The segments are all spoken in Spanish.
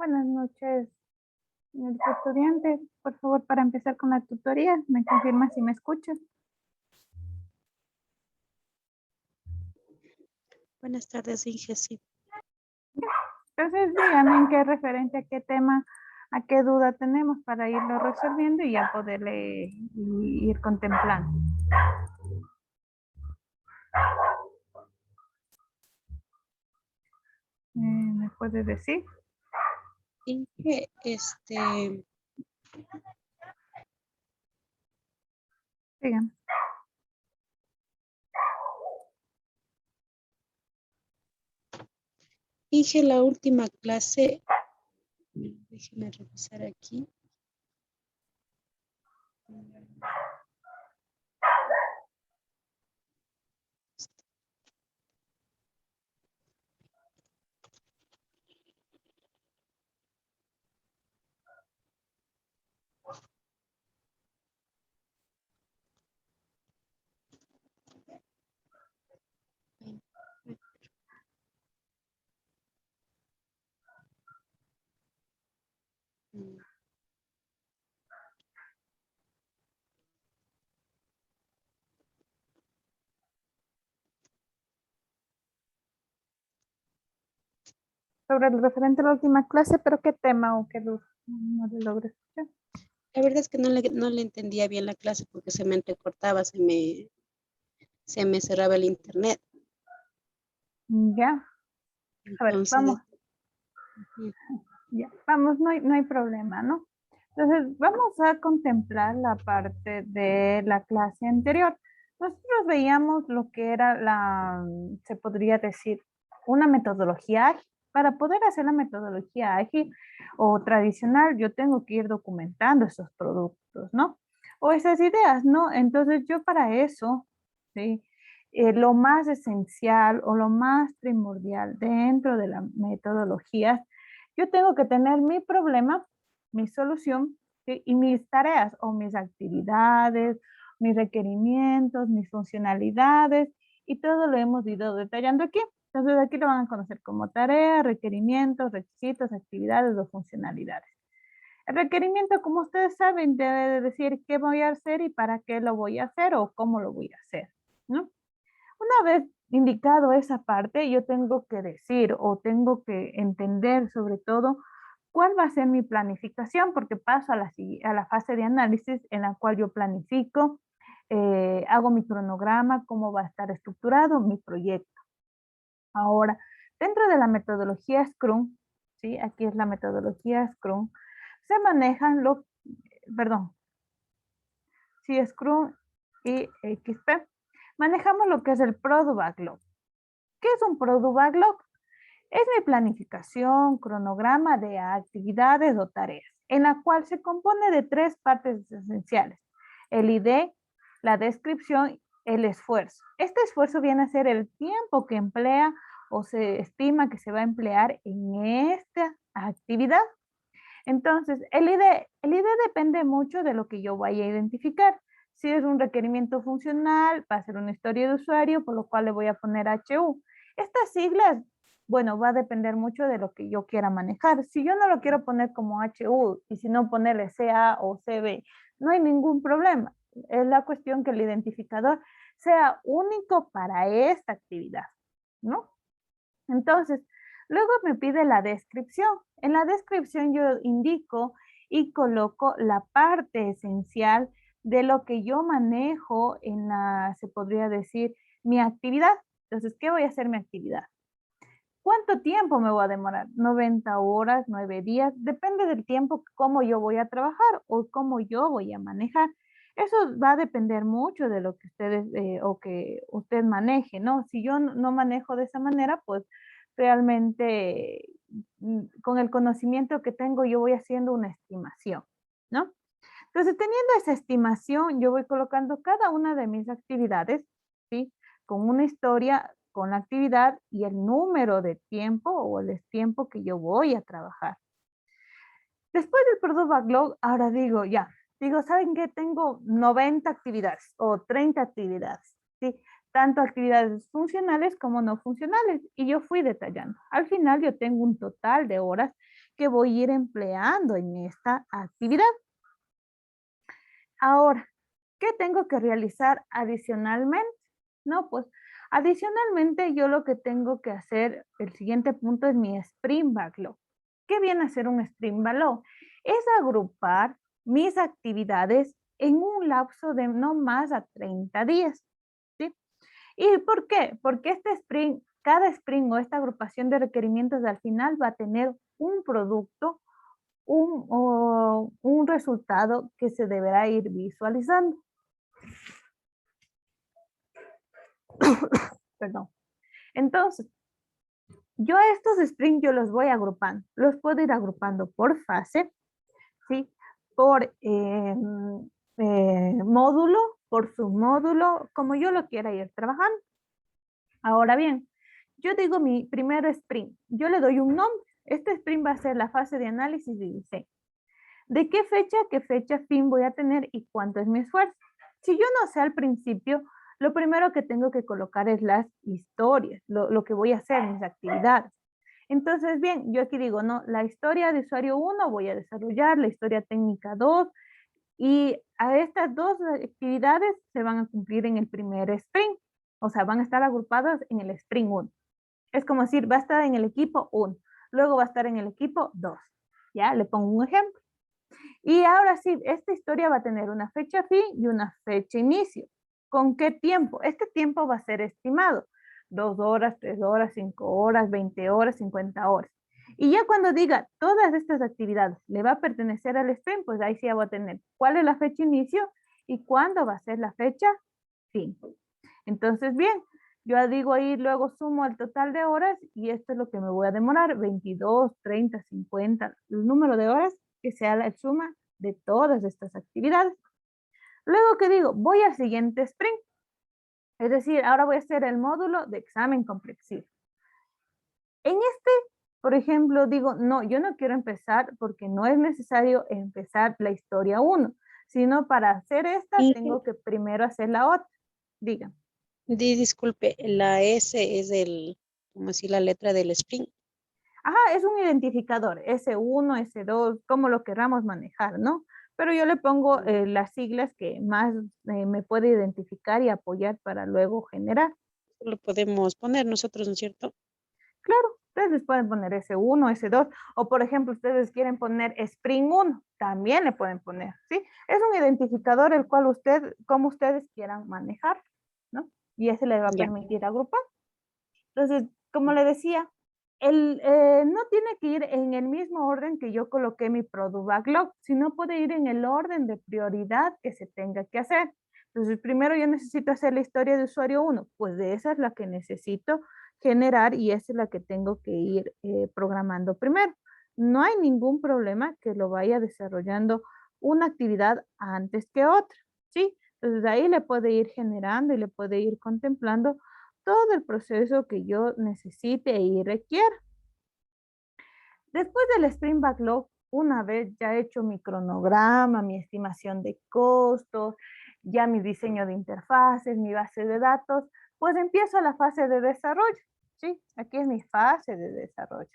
Buenas noches, señorita estudiante. Por favor, para empezar con la tutoría, ¿me confirma si me escucha? Buenas tardes, Inge. Sí. Entonces, dígame en qué referente, a qué tema, a qué duda tenemos para irlo resolviendo y ya poderle ir contemplando. ¿Me puede decir? Inge, Dígame. Inge, la última clase, déjeme revisar aquí. Sobre el referente a la última clase, pero ¿qué tema o qué duda? No le logro escuchar. La verdad es que no le entendía bien la clase porque se me entrecortaba, se me cerraba el internet. Ya, a ver, Entonces, vamos. Ya, vamos, no hay problema, ¿no? Entonces, vamos a contemplar la parte de la clase anterior. Nosotros veíamos lo que era se podría decir, una metodología ágil. Para poder hacer la metodología ágil o tradicional, yo tengo que ir documentando esos productos, ¿no? O esas ideas, ¿no? Entonces, yo para eso, ¿sí? Lo más esencial o lo más primordial dentro de la metodología, yo tengo que tener mi problema, mi solución, ¿sí? Y mis tareas o mis actividades, mis requerimientos, mis funcionalidades, y todo lo hemos ido detallando aquí. Entonces aquí lo van a conocer como tarea, requerimientos, requisitos, actividades o funcionalidades. El requerimiento, como ustedes saben, debe de decir qué voy a hacer y para qué lo voy a hacer o cómo lo voy a hacer, ¿no? Una vez indicado esa parte, yo tengo que decir o tengo que entender sobre todo cuál va a ser mi planificación, porque paso a la fase de análisis en la cual yo planifico, hago mi cronograma, cómo va a estar estructurado mi proyecto. Ahora, dentro de la metodología Scrum, ¿sí? Aquí es la metodología Scrum, se manejan perdón, sí, Scrum y XP, manejamos lo que es el Product Backlog. ¿Qué es un Product Backlog? Es mi planificación, cronograma de actividades o tareas, en la cual se compone de tres partes esenciales: el ID, la descripción, el esfuerzo. Este esfuerzo viene a ser el tiempo que emplea o se estima que se va a emplear en esta actividad. Entonces, el ID depende mucho de lo que yo vaya a identificar. Si es un requerimiento funcional, va a ser una historia de usuario, por lo cual le voy a poner HU. Estas siglas, bueno, va a depender mucho de lo que yo quiera manejar. Si yo no lo quiero poner como HU y si no ponerle CA o CB, no hay ningún problema. Es la cuestión que el identificador sea único para esta actividad, ¿no? Entonces, luego me pide la descripción. En la descripción yo indico y coloco la parte esencial de lo que yo manejo en se podría decir, mi actividad. Entonces, ¿qué voy a hacer mi actividad? ¿Cuánto tiempo me voy a demorar? 90 horas, 9 días, depende del tiempo, cómo yo voy a trabajar o cómo yo voy a manejar. Eso va a depender mucho de lo que ustedes o que usted maneje, ¿no? Si yo no manejo de esa manera, pues realmente con el conocimiento que tengo yo voy haciendo una estimación, ¿no? Entonces, teniendo esa estimación, yo voy colocando cada una de mis actividades, ¿sí? Con una historia, con la actividad y el número de tiempo o el tiempo que yo voy a trabajar. Después del Product Backlog, ahora digo, ya, digo, ¿saben qué? Tengo 90 actividades o 30 actividades, ¿sí? Tanto actividades funcionales como no funcionales, y yo fui detallando. Al final yo tengo un total de horas que voy a ir empleando en esta actividad. Ahora, ¿qué tengo que realizar adicionalmente? No, pues adicionalmente yo lo que tengo que hacer, el siguiente punto es mi Sprint Backlog. ¿Qué viene a ser un Sprint Backlog? Es agrupar mis actividades en un lapso de no más a 30 días. ¿Sí? ¿Y por qué? Porque este sprint, cada sprint o esta agrupación de requerimientos al final va a tener un producto, un resultado que se deberá ir visualizando. Perdón. Entonces, yo estos sprints yo los voy agrupando. Los puedo ir agrupando por fase, ¿sí? Por módulo, por submódulo, como yo lo quiera ir trabajando. Ahora bien, yo digo mi primer sprint. Yo le doy un nombre. Este sprint va a ser la fase de análisis y diseño. ¿De qué fecha fin voy a tener y cuánto es mi esfuerzo? Si yo no sé al principio, lo primero que tengo que colocar es las historias, lo que voy a hacer, mis actividades. Entonces, bien, yo aquí digo, no, la historia de usuario 1 voy a desarrollar, la historia técnica 2, y a estas dos actividades se van a cumplir en el primer sprint, o sea, van a estar agrupadas en el sprint 1. Es como decir, va a estar en el equipo 1, luego va a estar en el equipo 2. Ya, le pongo un ejemplo. Y ahora sí, esta historia va a tener una fecha fin y una fecha inicio. ¿Con qué tiempo? Este tiempo va a ser estimado. 2 horas, 3 horas, 5 horas, 20 horas, 50 horas. Y ya cuando diga todas estas actividades le va a pertenecer al sprint, pues ahí sí ya voy a tener cuál es la fecha inicio y cuándo va a ser la fecha fin. Entonces, bien, yo digo ahí, luego sumo el total de horas y esto es lo que me voy a demorar, 22, 30, 50, el número de horas que sea la suma de todas estas actividades. Luego que digo, voy al siguiente sprint. Es decir, ahora voy a hacer el módulo de examen complexivo. En este, por ejemplo, digo, no, yo no quiero empezar porque no es necesario empezar la historia 1, sino para hacer esta Y tengo que primero hacer la otra. Digan. disculpe, la S es el, como así la letra del sprint. Ajá, es un identificador, S1, S2, como lo queramos manejar, ¿no? Pero yo le pongo las siglas que más me puede identificar y apoyar para luego generar. Lo podemos poner nosotros, ¿no es cierto? Claro, ustedes les pueden poner S1, S2, o por ejemplo, ustedes quieren poner Spring 1, también le pueden poner, ¿sí? Es un identificador el cual como ustedes quieran manejar, ¿no? Y ese les va a Ya. permitir agrupar. Entonces, como le decía, no tiene que ir en el mismo orden que yo coloqué mi product backlog, sino puede ir en el orden de prioridad que se tenga que hacer. Entonces, primero yo necesito hacer la historia de usuario 1, pues de esa es la que necesito generar y esa es la que tengo que ir programando primero. No hay ningún problema que lo vaya desarrollando una actividad antes que otra, ¿sí? Entonces, de ahí le puede ir generando y le puede ir contemplando todo el proceso que yo necesite y requiera. Después del Sprint Backlog, una vez ya hecho mi cronograma, mi estimación de costos, ya mi diseño de interfaces, mi base de datos, pues empiezo la fase de desarrollo. ¿Sí? Aquí es mi fase de desarrollo.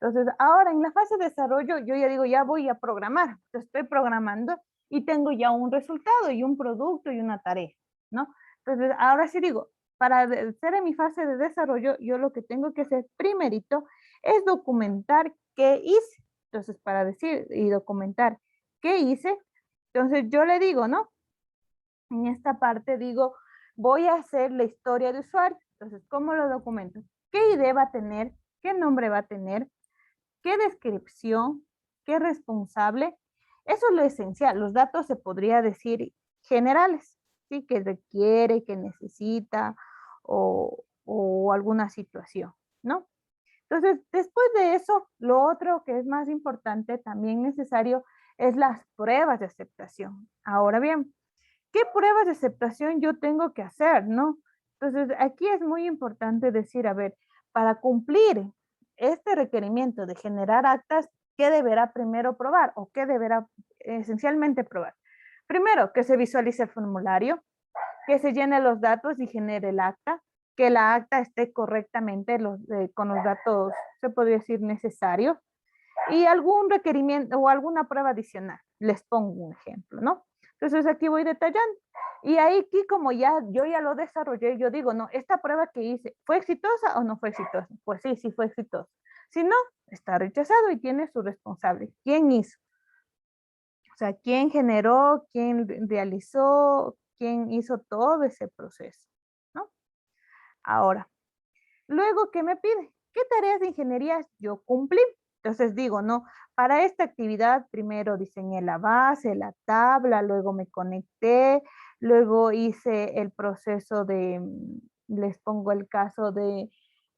Entonces, ahora en la fase de desarrollo, yo ya digo, ya voy a programar. Estoy programando y tengo ya un resultado y un producto y una tarea, ¿no? Entonces, ahora sí digo, para ser en mi fase de desarrollo, yo lo que tengo que hacer primerito es documentar qué hice. Entonces, para decir y documentar qué hice, entonces yo le digo, ¿no? En esta parte digo, voy a hacer la historia de usuario. Entonces, ¿cómo lo documento? ¿Qué ID va a tener? ¿Qué nombre va a tener? ¿Qué descripción? ¿Qué responsable? Eso es lo esencial. Los datos se podría decir generales, ¿sí? Que requiere, que necesita o alguna situación, ¿no? Entonces, después de eso, lo otro que es más importante, también necesario, es las pruebas de aceptación. Ahora bien, ¿qué pruebas de aceptación yo tengo que hacer, no? Entonces, aquí es muy importante decir, a ver, para cumplir este requerimiento de generar actas, ¿qué deberá primero probar o qué deberá esencialmente probar? Primero, que se visualice el formulario, que se llene los datos y genere el acta, que la acta esté correctamente con los datos, se podría decir, necesarios, y algún requerimiento o alguna prueba adicional. Les pongo un ejemplo, ¿no? Entonces aquí voy detallando. Y ahí aquí como ya yo ya lo desarrollé, yo digo, no, esta prueba que hice, ¿fue exitosa o no fue exitosa? Pues sí, sí fue exitosa. Si no, está rechazado y tiene su responsable. ¿Quién hizo? O sea, ¿quién generó, quién realizó, quién hizo todo ese proceso? ¿No? Ahora, luego, ¿qué me pide? ¿Qué tareas de ingeniería yo cumplí? Entonces digo, no, para esta actividad primero diseñé la base, la tabla, luego me conecté, luego hice el proceso de, les pongo el caso de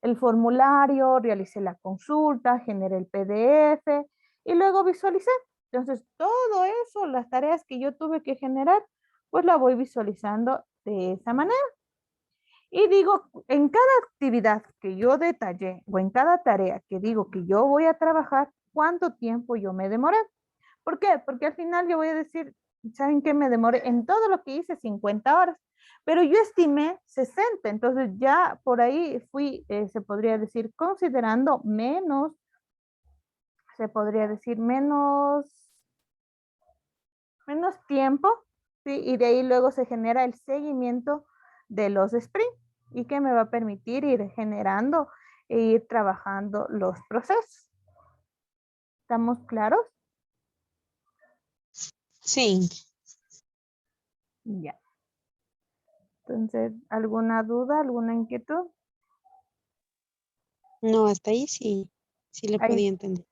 el formulario, realicé la consulta, generé el PDF y luego visualicé. Entonces, todo eso, las tareas que yo tuve que generar, pues la voy visualizando de esa manera. Y digo, en cada actividad que yo detallé o en cada tarea que digo que yo voy a trabajar, ¿cuánto tiempo yo me demoré? ¿Por qué? Porque al final yo voy a decir, ¿saben qué? Me demoré en todo lo que hice 50 horas, pero yo estimé 60, entonces ya por ahí fui, se podría decir, considerando menos, se podría decir menos tiempo, ¿sí? Y de ahí luego se genera el seguimiento de los sprints y que me va a permitir ir generando e ir trabajando los procesos. ¿Estamos claros? Sí, Ya. Entonces, ¿alguna duda, alguna inquietud? no, hasta ahí sí, sí le Ahí, podía entender.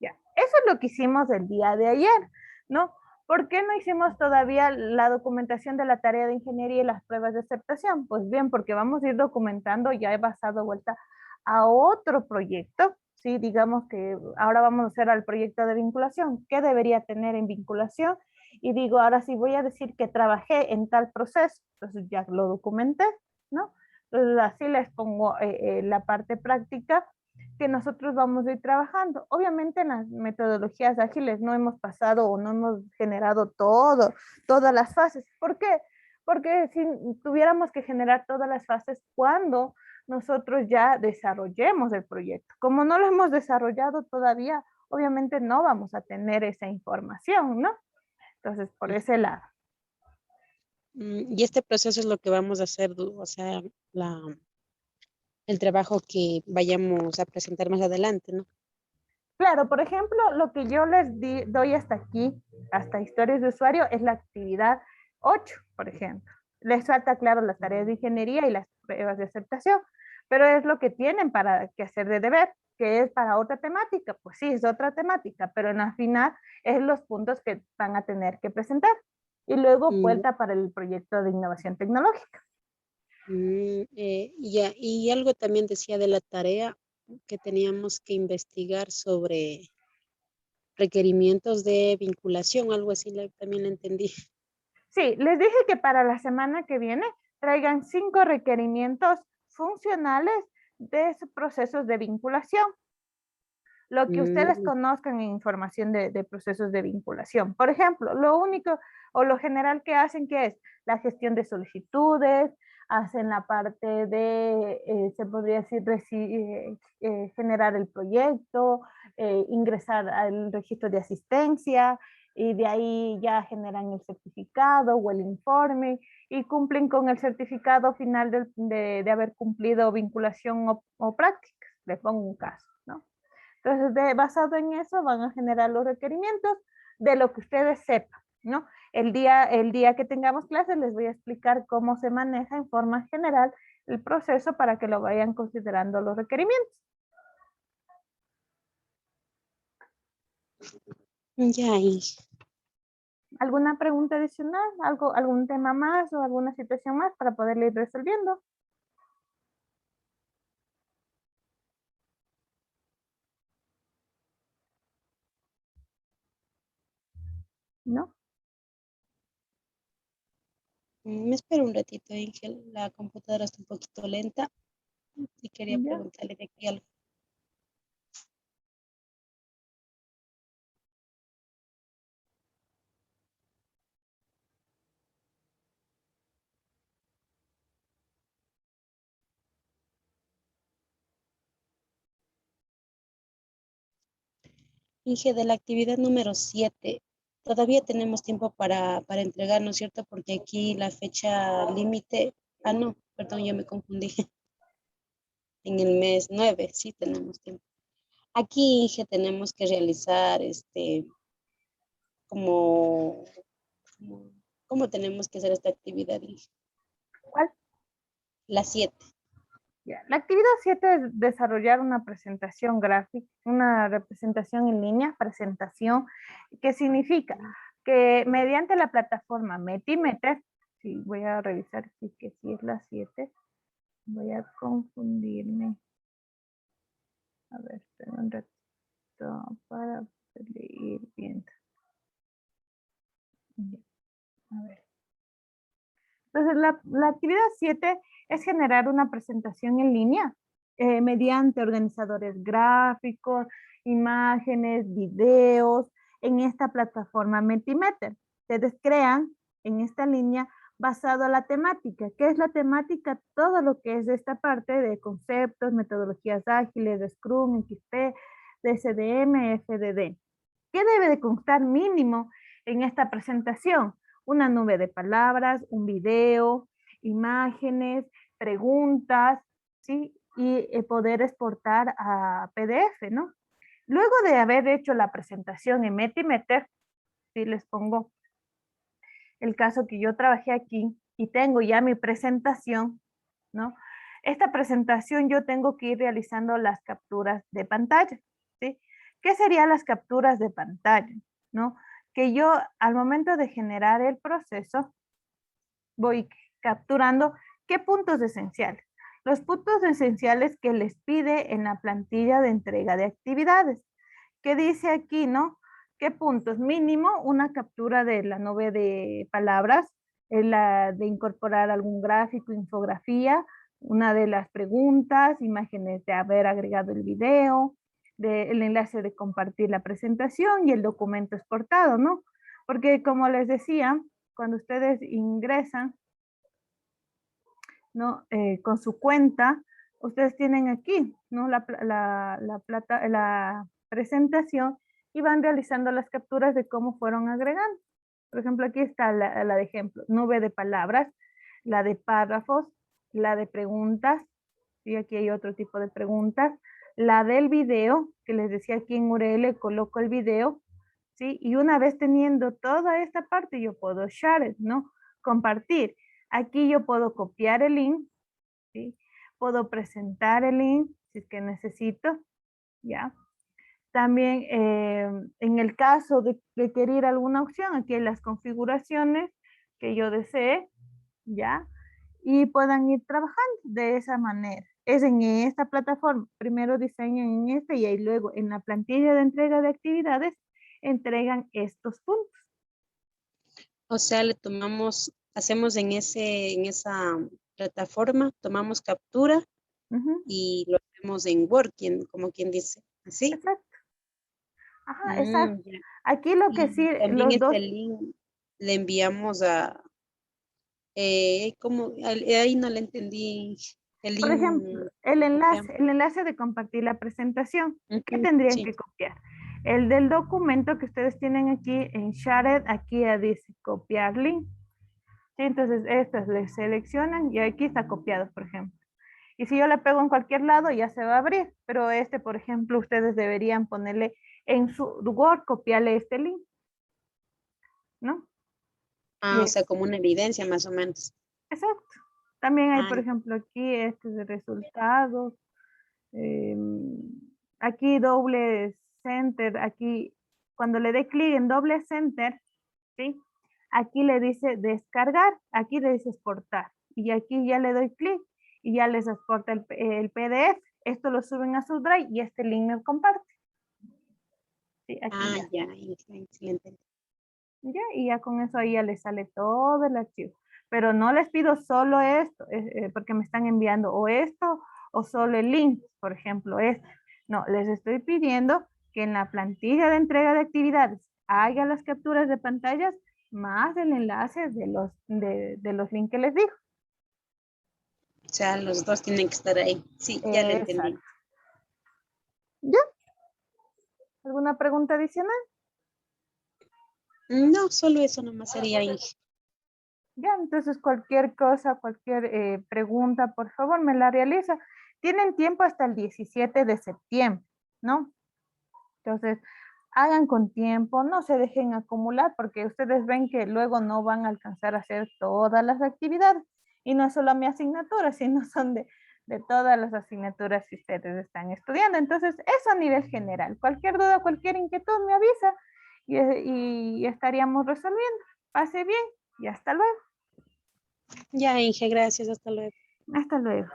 ya. Eso es lo que hicimos el día de ayer, ¿no? ¿Por qué no hicimos todavía la documentación de la tarea de ingeniería y las pruebas de aceptación? Pues bien, porque vamos a ir documentando, ya he pasado vuelta a otro proyecto, ¿sí? Digamos que ahora vamos a hacer al proyecto de vinculación. ¿Qué debería tener en vinculación? Y digo, ahora sí voy a decir que trabajé en tal proceso, entonces ya lo documenté, ¿no? Entonces así les pongo la parte práctica que nosotros vamos a ir trabajando. Obviamente en las metodologías ágiles no hemos pasado o no hemos generado todas las fases. ¿Por qué? Porque si tuviéramos que generar todas las fases cuando nosotros ya desarrollemos el proyecto. Como no lo hemos desarrollado todavía, obviamente no vamos a tener esa información, ¿no? Entonces, por ese lado. Y este proceso es lo que vamos a hacer, o sea, la, el trabajo que vayamos a presentar más adelante, ¿no? Claro, por ejemplo, lo que yo les doy hasta aquí, hasta historias de usuario, es la actividad 8, por ejemplo. Les falta, claro, las tareas de ingeniería y las pruebas de aceptación, pero es lo que tienen para que hacer de deber, que es para otra temática. Pues sí, es otra temática, pero en la final es los puntos que van a tener que presentar. Y luego Mm, vuelta para el proyecto de innovación tecnológica. ya, y algo también decía de la tarea que teníamos que investigar sobre requerimientos de vinculación, algo así también lo entendí. Sí, les dije que para la semana que viene traigan 5 requerimientos funcionales de esos procesos de vinculación. Lo que ustedes Mm, conozcan en información de procesos de vinculación. Por ejemplo, lo único o lo general que hacen que es la gestión de solicitudes, hacen la parte de, se podría decir, generar el proyecto, ingresar al registro de asistencia y de ahí ya generan el certificado o el informe y cumplen con el certificado final de haber cumplido vinculación o prácticas. Le pongo un caso, ¿no? Entonces, basado en eso, van a generar los requerimientos de lo que ustedes sepan, ¿no? El día que tengamos clases, les voy a explicar cómo se maneja en forma general el proceso para que lo vayan considerando los requerimientos. ya, y ¿Alguna pregunta adicional? ¿Algún tema más o alguna situación más para poderle ir resolviendo? ¿No? me espero un ratito, Ángel. La computadora está un poquito lenta y quería ¿Ya? preguntarle de aquí algo. Inge, de la actividad número 7, todavía tenemos tiempo para entregar, ¿no es cierto? Porque aquí la fecha límite, no, perdón, yo me confundí. En el mes 9 sí tenemos tiempo. Aquí, Inge, tenemos que realizar como, como- ¿cómo tenemos que hacer esta actividad, Inge? ¿Cuál? La 7. Ya. La actividad 7 es desarrollar una presentación gráfica, una representación en línea, presentación, que significa que mediante la plataforma Metimeter, sí, voy a revisar si que sí es la 7, voy a confundirme. A ver, espera un ratito para ir viendo. Ya, a ver. Entonces, la actividad 7 es generar una presentación en línea mediante organizadores gráficos, imágenes, videos en esta plataforma Mentimeter. Ustedes crean en esta línea basado a la temática. ¿Qué es la temática? Todo lo que es esta parte de conceptos, metodologías ágiles, de Scrum, XP, de SDM, FDD. ¿Qué debe de constar mínimo en esta presentación? Una nube de palabras, un video, imágenes, preguntas, ¿sí? Y poder exportar a PDF, ¿no? Luego de haber hecho la presentación en Metimeter, si les pongo el caso que yo trabajé aquí y tengo ya mi presentación, ¿no? Esta presentación yo tengo que ir realizando las capturas de pantalla, ¿sí? ¿Qué serían las capturas de pantalla? ¿No? Que yo al momento de generar el proceso voy capturando qué puntos esenciales. Los puntos esenciales que les pide en la plantilla de entrega de actividades. ¿Qué dice aquí, no? ¿Qué puntos? Mínimo una captura de la nube de palabras, la de incorporar algún gráfico, infografía, una de las preguntas, imágenes de haber agregado el video, el enlace de compartir la presentación y el documento exportado, ¿no? Porque como les decía, cuando ustedes ingresan, ¿no? Con su cuenta, ustedes tienen aquí, ¿no? La presentación y van realizando las capturas de cómo fueron agregando. Por ejemplo, aquí está la de ejemplo, nube de palabras, la de párrafos, la de preguntas, y aquí hay otro tipo de preguntas, la del video, que les decía aquí en URL, coloco el video, ¿sí? Y una vez teniendo toda esta parte, yo puedo share it, ¿no? Compartir. Aquí yo puedo copiar el link, ¿sí? Puedo presentar el link si es que necesito, ¿ya? También en el caso de requerir alguna opción, aquí hay las configuraciones que yo desee, ¿ya? Y puedan ir trabajando de esa manera. Es en esta plataforma, primero diseñan en esta y ahí luego en la plantilla de entrega de actividades entregan estos puntos. O sea, le tomamos, hacemos en esa plataforma, tomamos captura y lo hacemos en Word, como quien dice, ¿así? Exacto. Ajá, exacto. Ya. Aquí lo que sí, Y también los dos, este link le enviamos a, ahí no le entendí, el por link ejemplo, lo copiamos. el enlace de compartir la presentación, ¿qué tendrían Sí. que copiar? El del documento que ustedes tienen aquí en Shared, aquí dice copiar link. ¿Sí? Entonces, estas les seleccionan y aquí está copiado, por ejemplo. Y si yo le pego en cualquier lado, ya se va a abrir. Pero este, por ejemplo, ustedes deberían ponerle en su Word, copiarle este link, ¿no? Y O sea, como una evidencia más o menos. exacto. También hay, Ah, por ejemplo, aquí este de resultados. Aquí doble center, aquí cuando le dé clic en doble center, ¿sí? Aquí le dice descargar, aquí le dice exportar. Y aquí ya le doy clic y ya les exporta el PDF. Esto lo suben a su Drive y este link me comparte. Sí, aquí ya. ya, excelente. Ya, y ya con eso ahí ya les sale todo el archivo. Pero no les pido solo esto, porque me están enviando o esto o solo el link, por ejemplo, este. No, les estoy pidiendo que en la plantilla de entrega de actividades hagan las capturas de pantallas más el enlace de los links que les digo. O sea, los dos tienen que estar ahí. Sí, ya le entendí. Exacto. ¿Ya? ¿Alguna pregunta adicional? No, solo eso nomás sería, Inge. Ya, entonces cualquier cosa, cualquier pregunta, por favor, me la realiza. Tienen tiempo hasta el 17 de septiembre, ¿no? Entonces, hagan con tiempo, no se dejen acumular porque ustedes ven que luego no van a alcanzar a hacer todas las actividades. Y no es solo mi asignatura, sino son de todas las asignaturas que ustedes están estudiando. Entonces, eso a nivel general. Cualquier duda, cualquier inquietud me avisa y estaríamos resolviendo. Pase bien y hasta luego. Ya, Inge, gracias, hasta luego. Hasta luego.